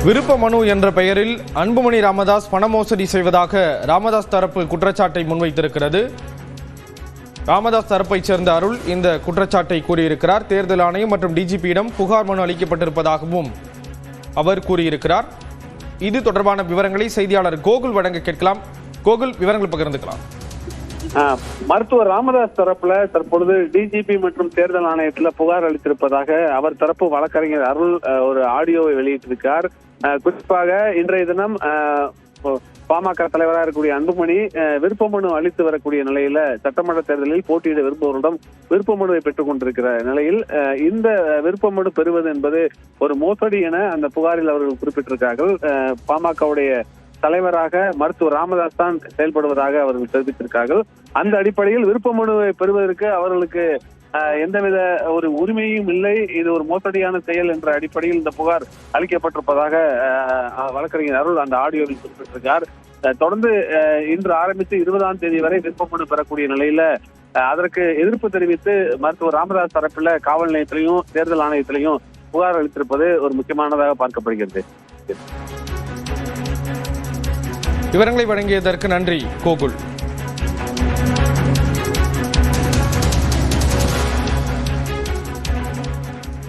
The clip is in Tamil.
விருப்ப மனு என்ற பெயரில் அன்புமணி ராமதாஸ் பண மோசடி செய்வதாக ராமதாஸ் தரப்பு குற்றச்சாட்டை முன்வைத்திருக்கிறது. ராமதாஸ் தரப்பைச் சேர்ந்த அருள் இந்த குற்றச்சாட்டை கூறியிருக்கிறார். தேர்தல் ஆணையம் மற்றும் டிஜிபியிடம் புகார் மனு அளிக்கப்பட்டிருப்பதாகவும் அவர் கூறியிருக்கிறார். இது தொடர்பான விவரங்களை செய்தியாளர் கோகுல் வழங்க கேட்கலாம். கோகுல், விவரங்கள் பகிர்ந்துக்கலாம். மருத்துவர் ராமதாஸ் தரப்புல தற்பொழுது டிஜிபி மற்றும் தேர்தல் ஆணையத்துல புகார் அளித்திருப்பதாக அவர் தரப்பு வழக்கறிஞர் அருள் ஒரு ஆடியோவை வெளியிட்டிருக்கார். குறிப்பாக இன்றைய தினம் பாமக தலைவராக இருக்கக்கூடிய அன்புமணி விருப்ப மனு அளித்து வரக்கூடிய நிலையில சட்டமன்ற தேர்தலில் போட்டியிட விரும்புவரிடம் விருப்ப மனுவை பெற்றுக் கொண்டிருக்கிற நிலையில் இந்த விருப்ப மனு பெறுவது என்பது ஒரு மோசடி என அந்த புகாரில் அவர்கள் குறிப்பிட்டிருக்கிறார்கள். பாமகவுடைய தலைவராக மருத்துவர் ராமதாஸ் தான் செயல்படுவதாக அவர்கள் தெரிவித்திருக்கிறார்கள். அந்த அடிப்படையில் விருப்ப மனுவை பெறுவதற்கு அவர்களுக்கு எந்தவித ஒரு உரிமையும் இல்லை, இது ஒரு மோசடியான செயல் என்ற அடிப்படையில் இந்த புகார் அளிக்கப்பட்டிருப்பதாக வழக்கறிஞர் அருள் அந்த ஆடியோவில் குறிப்பிட்டிருக்கார். தொடர்ந்து இன்று ஆரம்பித்து 20ஆம் தேதி வரை விருப்ப மனு பெறக்கூடிய நிலையில அதற்கு எதிர்ப்பு தெரிவித்து மருத்துவர் ராமதாஸ் தரப்புல காவல் நிலையத்திலையும் தேர்தல் ஆணையத்திலையும் புகார் அளித்திருப்பது ஒரு முக்கியமானதாக பார்க்கப்படுகிறது. விவரங்களை வழங்கியதற்கு நன்றி கோகுல்.